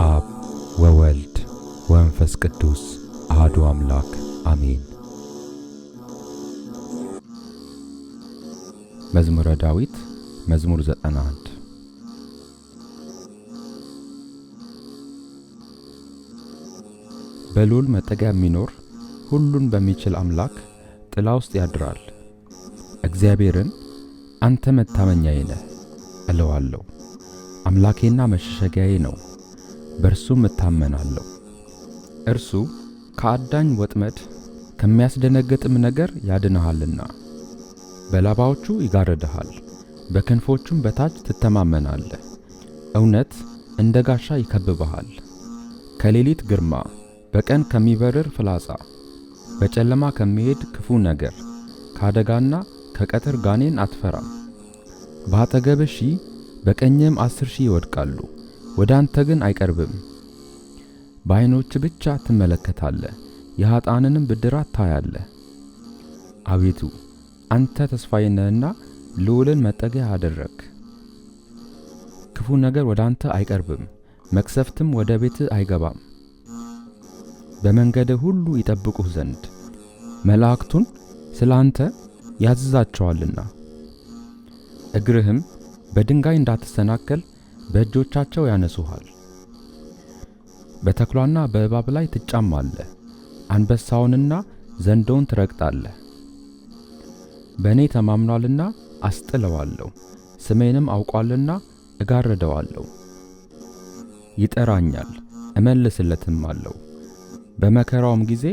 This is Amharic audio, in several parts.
አብ ወወልድ ወመንፈስ ቅዱስ አሐዱ አምላክ አሜን። መዝሙረ ዳዊት መዝሙር 91 በልዑል መጠጊያ የሚኖር ሁሉን በሚችል አምላክ ጥላ ውስጥ ያድራል። እግዚአብሔርን አንተ መታመኛዬ ነህ እለዋለሁ። አምላኬና መሸሸጊያዬ ነው፣ በእርሱም እታመናለሁ። እርሱ ከአዳኝ ወጥመድ ከሚያስደነግጥም ነገር ያድንሃልና። በላባዎቹ ይጋርድሃል፣ በክንፎቹም በታች ትተማመናለህ። እውነት እንደ ጋሻ ይከብብሃል። ከሌሊት ግርማ፣ በቀን ከሚበርር ፍላጻ፣ በጨለማ ከሚሄድ ክፉ ነገር፣ ከአደጋና ከቀትር ጋኔን አትፈራም። በአጠገብህ 1000 በቀኝም 10,000 ይወድቃሉ፣ ወደ አንተ ግን አይቀርብም። በዓይኖች ብቻ ትመለከታለህ፣ የኃጥአንንም ብድራት ታያለህ። አቤቱ አንተ ተስፋዬ ነህና ልዑልን መጠጊያ አደረግህ። ክፉ ነገር ወደ አንተ አይቀርብም፣ መቅሰፍትም ወደ ቤትህ አይገባም። በመንገድህ ሁሉ ይጠብቁህ ዘንድ መላእክቱን ስለ አንተ ያዝዛቸዋልና። እግርህም በድንጋይ እንዳትሰናከል በእጆቻቸው ያነሱሃል። በተኩላና በእባብ ላይ ትጫማለህ፣ አንበሳውንና ዘንዶውን ትረግጣለህ። በእኔ ተማምኗልና አስጥለዋለሁ፣ ስሜንም አውቋልና እጋርደዋለሁ። ይጠራኛል እመልስለትም አለሁ፣ በመከራውም ጊዜ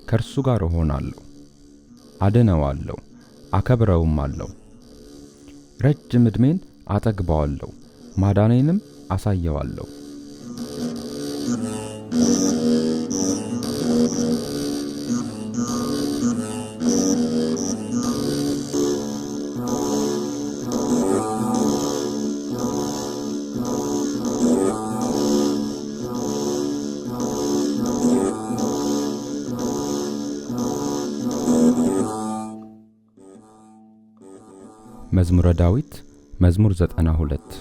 ከእርሱ ጋር እሆናለሁ። አድነዋለሁ አከብረውም አለሁ። ረጅም ዕድሜን አጠግበዋለሁ፣ ማዳኔንም አሳየዋለሁ። መዝሙረ ዳዊት መዝሙር 92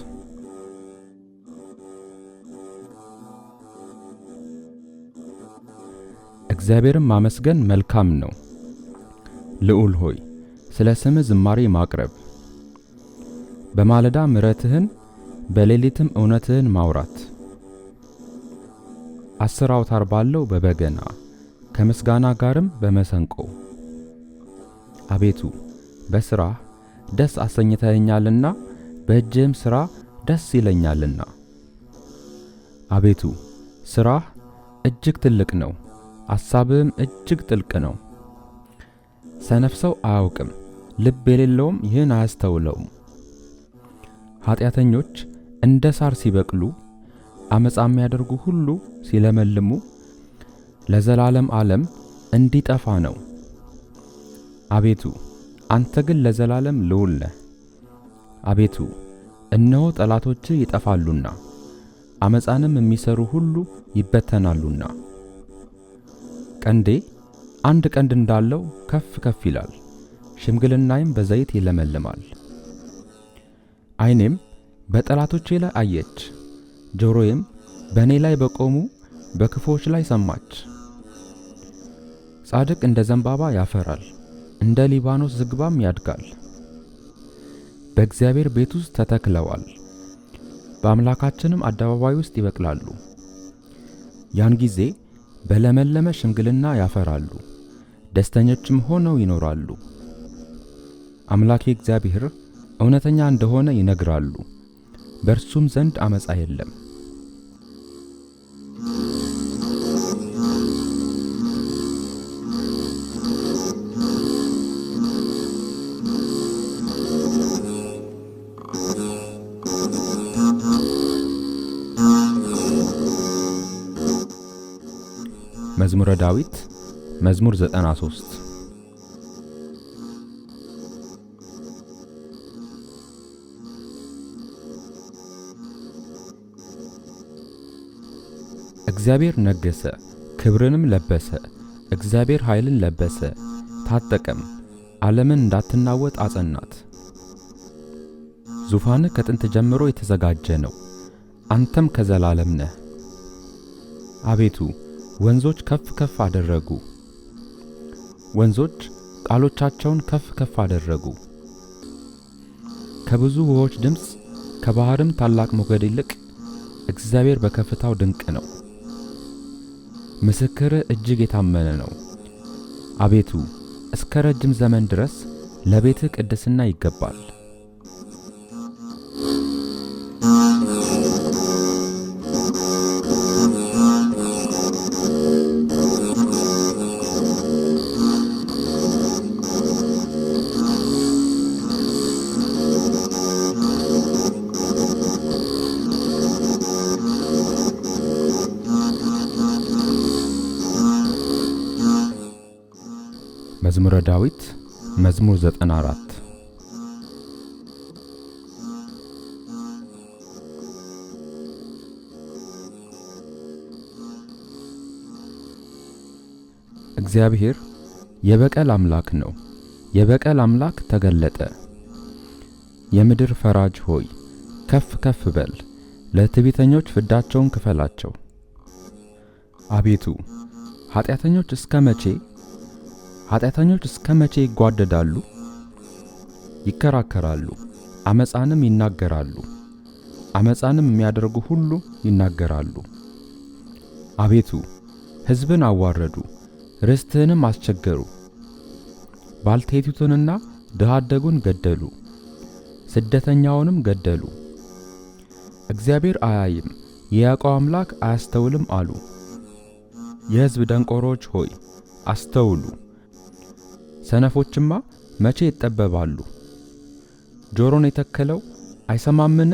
እግዚአብሔርን ማመስገን መልካም ነው። ልዑል ሆይ ስለ ስምህ ዝማሬ ማቅረብ፣ በማለዳ ምሕረትህን በሌሊትም እውነትህን ማውራት። 10 አውታር ባለው በበገና ከምስጋና ጋርም በመሰንቆ። አቤቱ በሥራህ ደስ አሰኝተኸኛልና በእጅህም ሥራ ደስ ይለኛልና። አቤቱ ሥራህ እጅግ ትልቅ ነው፣ አሳብህም እጅግ ጥልቅ ነው። ሰነፍ ሰው አያውቅም፣ ልብ የሌለውም ይህን አያስተውለውም። ኃጢአተኞች እንደ ሳር ሲበቅሉ፣ ዓመፃ የሚያደርጉ ሁሉ ሲለመልሙ፣ ለዘላለም ዓለም እንዲጠፋ ነው። አቤቱ አንተ ግን ለዘላለም ልዑል ነህ። አቤቱ እነሆ ጠላቶችህ ይጠፋሉና፣ ዓመፃንም የሚሰሩ ሁሉ ይበተናሉና። ቀንዴ አንድ ቀንድ እንዳለው ከፍ ከፍ ይላል፣ ሽምግልናዬም በዘይት ይለመልማል። ዓይኔም በጠላቶቼ ላይ አየች፣ ጆሮዬም በእኔ ላይ በቆሙ በክፉዎች ላይ ሰማች። ጻድቅ እንደ ዘንባባ ያፈራል፣ እንደ ሊባኖስ ዝግባም ያድጋል። በእግዚአብሔር ቤት ውስጥ ተተክለዋል፣ በአምላካችንም አደባባይ ውስጥ ይበቅላሉ። ያን ጊዜ በለመለመ ሽምግልና ያፈራሉ፣ ደስተኞችም ሆነው ይኖራሉ። አምላኬ እግዚአብሔር እውነተኛ እንደሆነ ይነግራሉ፣ በእርሱም ዘንድ ዓመፃ የለም። መዝሙረ ዳዊት መዝሙር 93 እግዚአብሔር ነገሰ፣ ክብርንም ለበሰ። እግዚአብሔር ኃይልን ለበሰ፣ ታጠቀም፣ ዓለምን እንዳትናወጥ አጸናት። ዙፋንህ ከጥንት ጀምሮ የተዘጋጀ ነው፣ አንተም ከዘላለም ነህ። አቤቱ ወንዞች ከፍ ከፍ አደረጉ። ወንዞች ቃሎቻቸውን ከፍ ከፍ አደረጉ። ከብዙ ውኆች ድምፅ ከባህርም ታላቅ ሞገድ ይልቅ እግዚአብሔር በከፍታው ድንቅ ነው። ምስክርህ እጅግ የታመነ ነው። አቤቱ እስከ ረጅም ዘመን ድረስ ለቤትህ ቅድስና ይገባል። መዝሙረ ዳዊት መዝሙር 94 እግዚአብሔር የበቀል አምላክ ነው። የበቀል አምላክ ተገለጠ። የምድር ፈራጅ ሆይ ከፍ ከፍ በል፣ ለትዕቢተኞች ፍዳቸውን ክፈላቸው። አቤቱ ኃጢአተኞች እስከ መቼ ይጓደዳሉ? ይከራከራሉ፣ አመፃንም ይናገራሉ። አመፃንም የሚያደርጉ ሁሉ ይናገራሉ። አቤቱ ሕዝብን አዋረዱ፣ ርስትህንም አስቸገሩ። ባልቴቲቱንና ድሃ አደጉን ገደሉ፣ ስደተኛውንም ገደሉ። እግዚአብሔር አያይም፣ የያዕቆብ አምላክ አያስተውልም አሉ። የሕዝብ ደንቆሮች ሆይ አስተውሉ። ሰነፎችማ መቼ ይጠበባሉ? ጆሮን የተከለው አይሰማምን?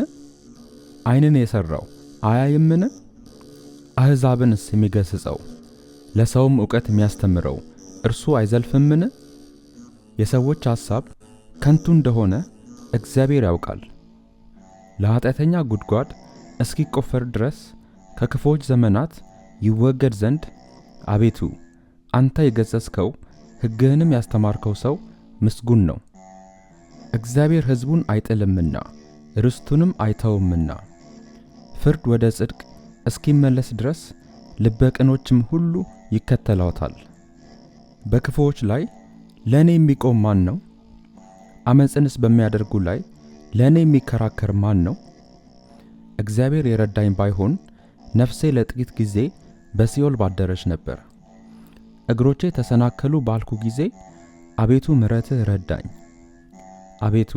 ዓይንን የሠራው አያይምን? አሕዛብንስ የሚገሥጸው ለሰውም ዕውቀት የሚያስተምረው እርሱ አይዘልፍምን? የሰዎች ሐሳብ ከንቱ እንደሆነ እግዚአብሔር ያውቃል። ለኃጢአተኛ ጉድጓድ እስኪቆፈር ድረስ ከክፉዎች ዘመናት ይወገድ ዘንድ አቤቱ አንተ የገሠጽከው ሕግህንም ያስተማርከው ሰው ምስጉን ነው። እግዚአብሔር ሕዝቡን አይጥልምና ርስቱንም አይተውምና። ፍርድ ወደ ጽድቅ እስኪመለስ ድረስ ልበ ቅኖችም ሁሉ ይከተላታል። በክፉዎች ላይ ለእኔ የሚቆም ማን ነው? አመፅንስ በሚያደርጉ ላይ ለእኔ የሚከራከር ማን ነው? እግዚአብሔር የረዳኝ ባይሆን ነፍሴ ለጥቂት ጊዜ በሲኦል ባደረች ነበር። እግሮቼ ተሰናከሉ ባልኩ ጊዜ አቤቱ ምሕረትህ ረዳኝ። አቤቱ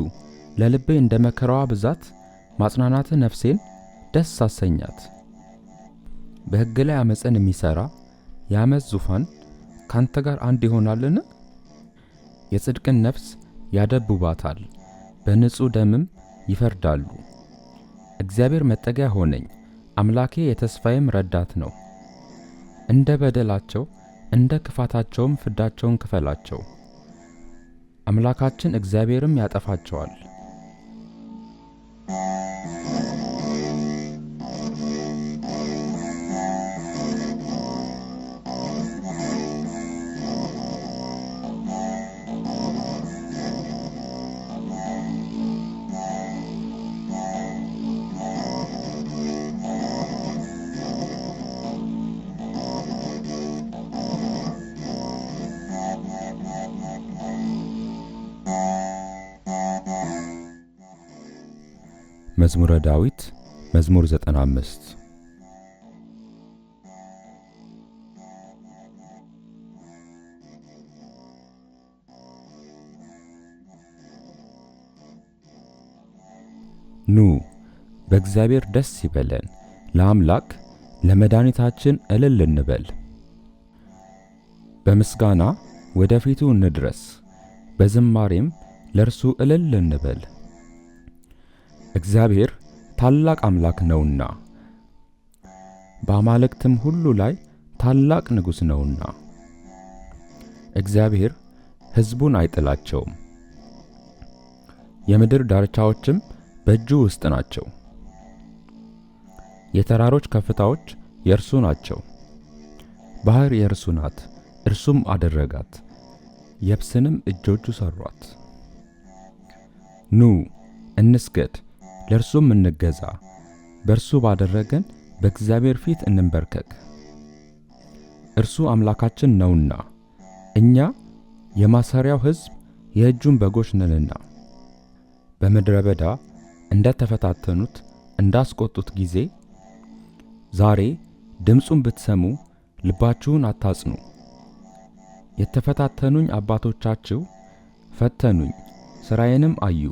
ለልቤ እንደ መከራዋ ብዛት ማጽናናትህ ነፍሴን ደስ አሰኛት። በሕግ ላይ አመፅን የሚሠራ የዓመፅ ዙፋን ካንተ ጋር አንድ ይሆናልን? የጽድቅን ነፍስ ያደቡባታል፣ በንጹሕ ደምም ይፈርዳሉ። እግዚአብሔር መጠጊያ ሆነኝ፣ አምላኬ የተስፋዬም ረዳት ነው። እንደ በደላቸው እንደ ክፋታቸውም ፍዳቸውን ክፈላቸው። አምላካችን እግዚአብሔርም ያጠፋቸዋል። መዝሙረ ዳዊት መዝሙር 95 ኑ በእግዚአብሔር ደስ ይበለን፣ ለአምላክ ለመድኃኒታችን እልል እንበል። በምስጋና ወደ ፊቱ እንድረስ፣ በዝማሬም ለእርሱ እልል እንበል። እግዚአብሔር ታላቅ አምላክ ነውና በአማልክትም ሁሉ ላይ ታላቅ ንጉሥ ነውና። እግዚአብሔር ሕዝቡን አይጥላቸውም፣ የምድር ዳርቻዎችም በእጁ ውስጥ ናቸው። የተራሮች ከፍታዎች የእርሱ ናቸው። ባህር የእርሱ ናት፣ እርሱም አደረጋት፣ የብስንም እጆቹ ሠሯት። ኑ እንስገድ፣ ለእርሱም እንገዛ፣ በእርሱ ባደረገን በእግዚአብሔር ፊት እንንበርከክ። እርሱ አምላካችን ነውና እኛ የማሰሪያው ሕዝብ የእጁን በጎች ነንና። በምድረ በዳ እንደተፈታተኑት እንዳስቆጡት ጊዜ ዛሬ ድምፁን ብትሰሙ ልባችሁን አታጽኑ። የተፈታተኑኝ አባቶቻችሁ ፈተኑኝ፣ ሥራዬንም አዩ።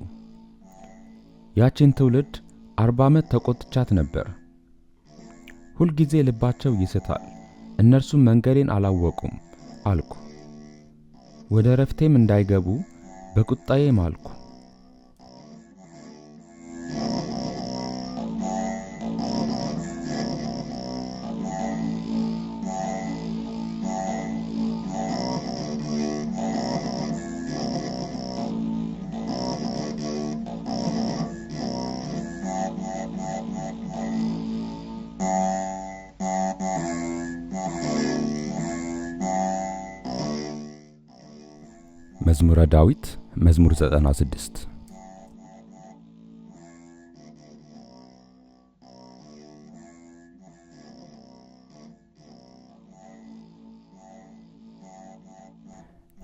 ያችን ትውልድ 40 ዓመት ተቆጥቻት ነበር። ሁልጊዜ ልባቸው ይስታል፣ እነርሱም መንገዴን አላወቁም አልኩ። ወደ ረፍቴም እንዳይገቡ በቁጣዬ ማልኩ። መዝሙረ ዳዊት መዝሙር 96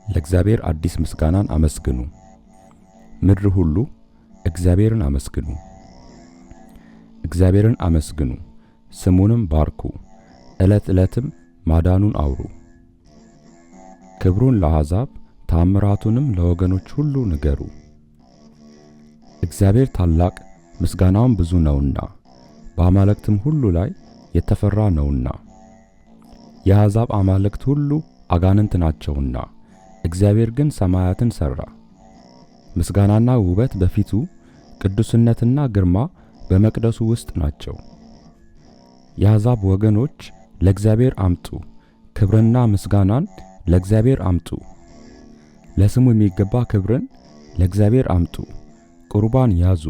ለእግዚአብሔር አዲስ ምስጋናን አመስግኑ። ምድር ሁሉ እግዚአብሔርን አመስግኑ። እግዚአብሔርን አመስግኑ፣ ስሙንም ባርኩ፣ ዕለት ዕለትም ማዳኑን አውሩ። ክብሩን ለአሕዛብ ታምራቱንም ለወገኖች ሁሉ ንገሩ። እግዚአብሔር ታላቅ ምስጋናውም ብዙ ነውና በአማልክትም ሁሉ ላይ የተፈራ ነውና። የአሕዛብ አማልክት ሁሉ አጋንንት ናቸውና እግዚአብሔር ግን ሰማያትን ሠራ። ምስጋናና ውበት በፊቱ ቅዱስነትና ግርማ በመቅደሱ ውስጥ ናቸው። የአሕዛብ ወገኖች ለእግዚአብሔር አምጡ፣ ክብርና ምስጋናን ለእግዚአብሔር አምጡ። ለስሙ የሚገባ ክብርን ለእግዚአብሔር አምጡ። ቁርባን ያዙ፣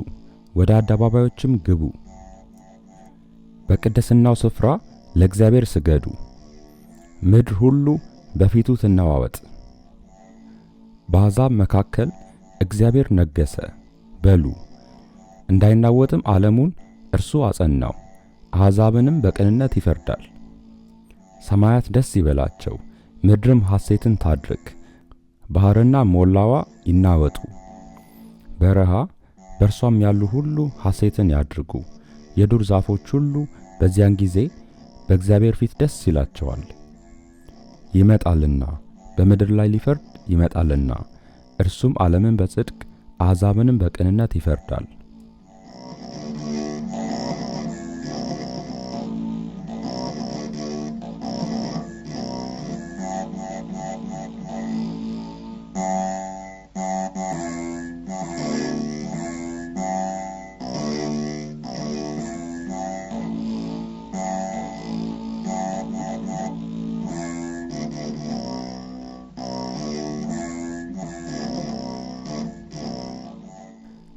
ወደ አደባባዮችም ግቡ። በቅድስናው ስፍራ ለእግዚአብሔር ስገዱ። ምድር ሁሉ በፊቱ ትነዋወጥ። በአሕዛብ መካከል እግዚአብሔር ነገሠ በሉ። እንዳይናወጥም ዓለሙን እርሱ አጸናው፣ አሕዛብንም በቅንነት ይፈርዳል። ሰማያት ደስ ይበላቸው፣ ምድርም ሐሴትን ታድርግ። ባሕርና ሞላዋ ይናወጡ፣ በረሃ በእርሷም ያሉ ሁሉ ሐሴትን ያድርጉ። የዱር ዛፎች ሁሉ በዚያን ጊዜ በእግዚአብሔር ፊት ደስ ይላቸዋል። ይመጣልና በምድር ላይ ሊፈርድ ይመጣልና፣ እርሱም ዓለምን በጽድቅ አሕዛብንም በቅንነት ይፈርዳል።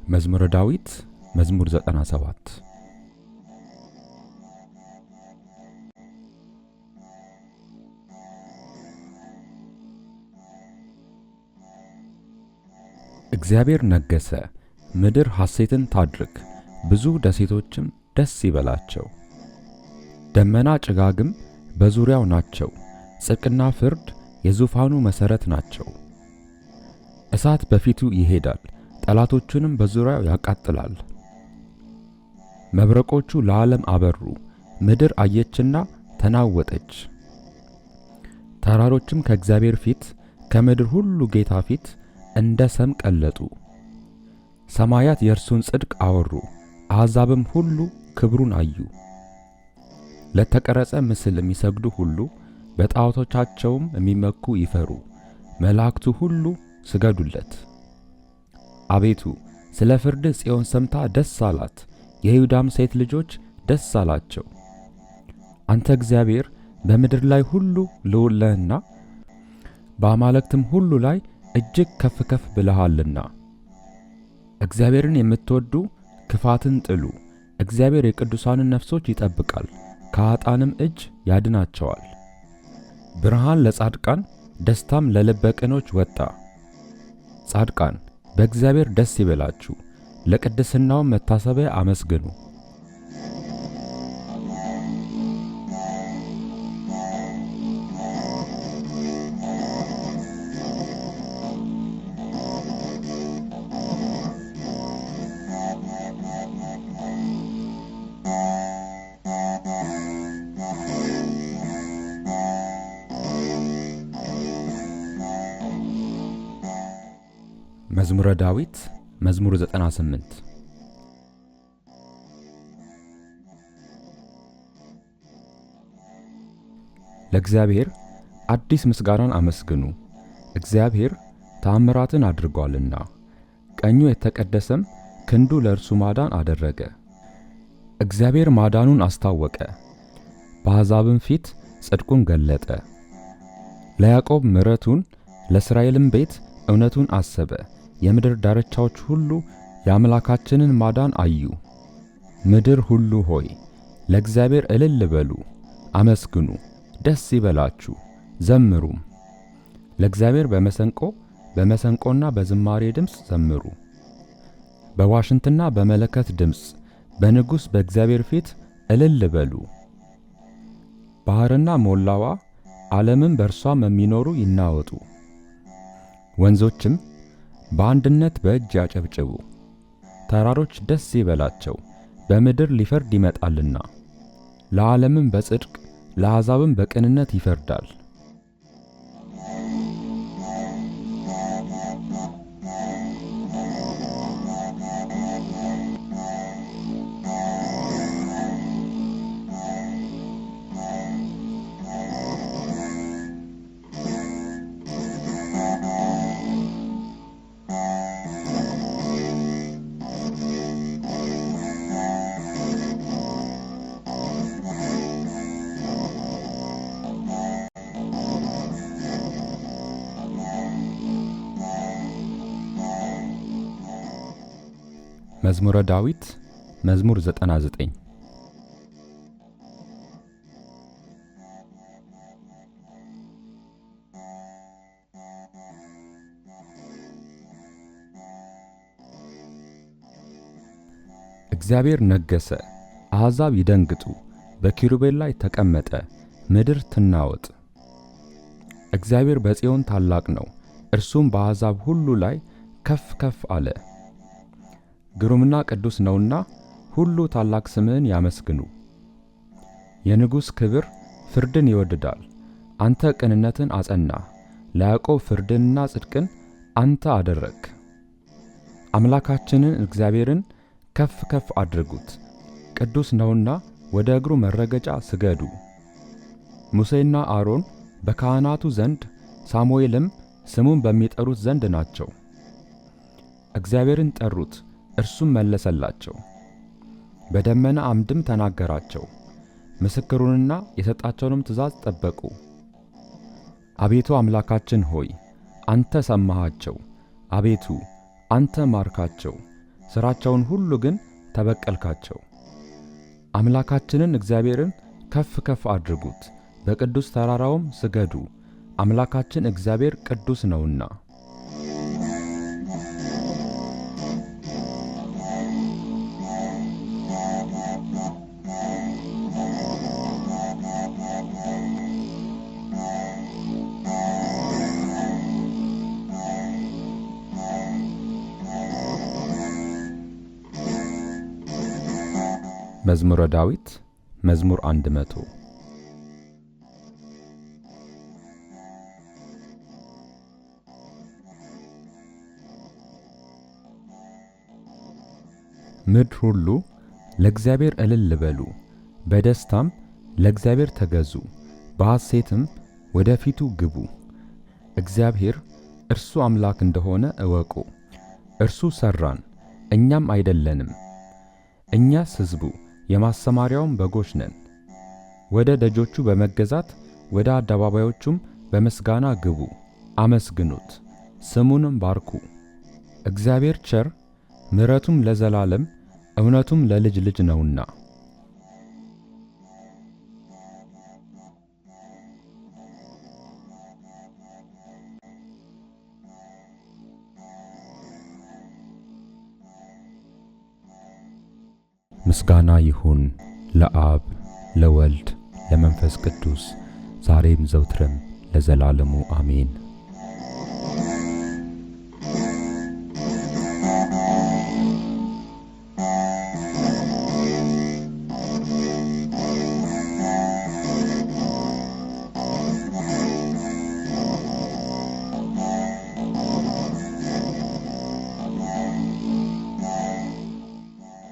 መዝሙረ ዳዊት መዝሙር 97 እግዚአብሔር ነገሠ፣ ምድር ሐሴትን ታድርግ፣ ብዙ ደሴቶችም ደስ ይበላቸው። ደመና ጭጋግም በዙሪያው ናቸው፣ ጽድቅና ፍርድ የዙፋኑ መሠረት ናቸው። እሳት በፊቱ ይሄዳል፣ ጠላቶቹንም በዙሪያው ያቃጥላል። መብረቆቹ ለዓለም አበሩ፣ ምድር አየችና ተናወጠች። ተራሮችም ከእግዚአብሔር ፊት ከምድር ሁሉ ጌታ ፊት እንደ ሰም ቀለጡ። ሰማያት የእርሱን ጽድቅ አወሩ፣ አሕዛብም ሁሉ ክብሩን አዩ። ለተቀረጸ ምስል የሚሰግዱ ሁሉ በጣዖቶቻቸውም የሚመኩ ይፈሩ። መላእክቱ ሁሉ ስገዱለት። አቤቱ ስለ ፍርድህ ጽዮን ሰምታ ደስ አላት፣ የይሁዳም ሴት ልጆች ደስ አላቸው። አንተ እግዚአብሔር በምድር ላይ ሁሉ ልዑል ነህና በአማልክትም ሁሉ ላይ እጅግ ከፍ ከፍ ብለሃልና። እግዚአብሔርን የምትወዱ ክፋትን ጥሉ። እግዚአብሔር የቅዱሳንን ነፍሶች ይጠብቃል፣ ከኃጥአንም እጅ ያድናቸዋል። ብርሃን ለጻድቃን ደስታም ለልበ ቅኖች ወጣ። ጻድቃን በእግዚአብሔር ደስ ይበላችሁ፣ ለቅድስናው መታሰቢያ አመስግኑ። መዝሙረ ዳዊት መዝሙር 98 ለእግዚአብሔር አዲስ ምስጋናን አመስግኑ፣ እግዚአብሔር ተአምራትን አድርጓልና፣ ቀኙ የተቀደሰም ክንዱ ለእርሱ ማዳን አደረገ። እግዚአብሔር ማዳኑን አስታወቀ፣ በአሕዛብም ፊት ጽድቁን ገለጠ። ለያዕቆብ ምሕረቱን ለእስራኤልም ቤት እውነቱን አሰበ። የምድር ዳርቻዎች ሁሉ የአምላካችንን ማዳን አዩ። ምድር ሁሉ ሆይ ለእግዚአብሔር እልል በሉ፣ አመስግኑ፣ ደስ ይበላችሁ፣ ዘምሩም። ለእግዚአብሔር በመሰንቆና በዝማሬ ድምፅ ዘምሩ፣ በዋሽንትና በመለከት ድምፅ በንጉሥ በእግዚአብሔር ፊት እልል በሉ። ባሕርና ሞላዋ ዓለምም በእርሷም የሚኖሩ ይናወጡ። ወንዞችም በአንድነት በእጅ ያጨብጭቡ። ተራሮች ደስ ይበላቸው፣ በምድር ሊፈርድ ይመጣልና። ለዓለምም በጽድቅ ለአሕዛብም በቅንነት ይፈርዳል። መዝሙረ ዳዊት መዝሙር 99 እግዚአብሔር ነገሠ፣ አሕዛብ ይደንግጡ፣ በኪሩቤል ላይ ተቀመጠ፣ ምድር ትናወጥ። እግዚአብሔር በጽዮን ታላቅ ነው፣ እርሱም በአሕዛብ ሁሉ ላይ ከፍ ከፍ አለ። ግሩምና ቅዱስ ነውና ሁሉ ታላቅ ስምህን ያመስግኑ። የንጉሥ ክብር ፍርድን ይወድዳል። አንተ ቅንነትን አጸናህ፣ ለያዕቆብ ፍርድንና ጽድቅን አንተ አደረግህ። አምላካችንን እግዚአብሔርን ከፍ ከፍ አድርጉት፣ ቅዱስ ነውና ወደ እግሩ መረገጫ ስገዱ። ሙሴና አሮን በካህናቱ ዘንድ፣ ሳሙኤልም ስሙን በሚጠሩት ዘንድ ናቸው። እግዚአብሔርን ጠሩት፣ እርሱም መለሰላቸው፣ በደመና አምድም ተናገራቸው። ምስክሩንና የሰጣቸውንም ትእዛዝ ጠበቁ። አቤቱ አምላካችን ሆይ አንተ ሰማሃቸው፣ አቤቱ አንተ ማርካቸው፣ ሥራቸውን ሁሉ ግን ተበቀልካቸው። አምላካችንን እግዚአብሔርን ከፍ ከፍ አድርጉት፣ በቅዱስ ተራራውም ስገዱ፣ አምላካችን እግዚአብሔር ቅዱስ ነውና። መዝሙረ ዳዊት መዝሙር 100 ምድር ሁሉ ለእግዚአብሔር እልል በሉ፣ በደስታም ለእግዚአብሔር ተገዙ፣ በሐሴትም ወደ ፊቱ ግቡ። እግዚአብሔር እርሱ አምላክ እንደሆነ እወቁ። እርሱ ሠራን፣ እኛም አይደለንም። እኛስ ሕዝቡ የማሰማሪያውም በጎች ነን። ወደ ደጆቹ በመገዛት ወደ አደባባዮቹም በምስጋና ግቡ፣ አመስግኑት፣ ስሙንም ባርኩ። እግዚአብሔር ቸር፣ ምሕረቱም ለዘላለም እውነቱም ለልጅ ልጅ ነውና። ምስጋና ይሁን ለአብ ለወልድ ለመንፈስ ቅዱስ ዛሬም ዘውትርም ለዘላለሙ አሜን።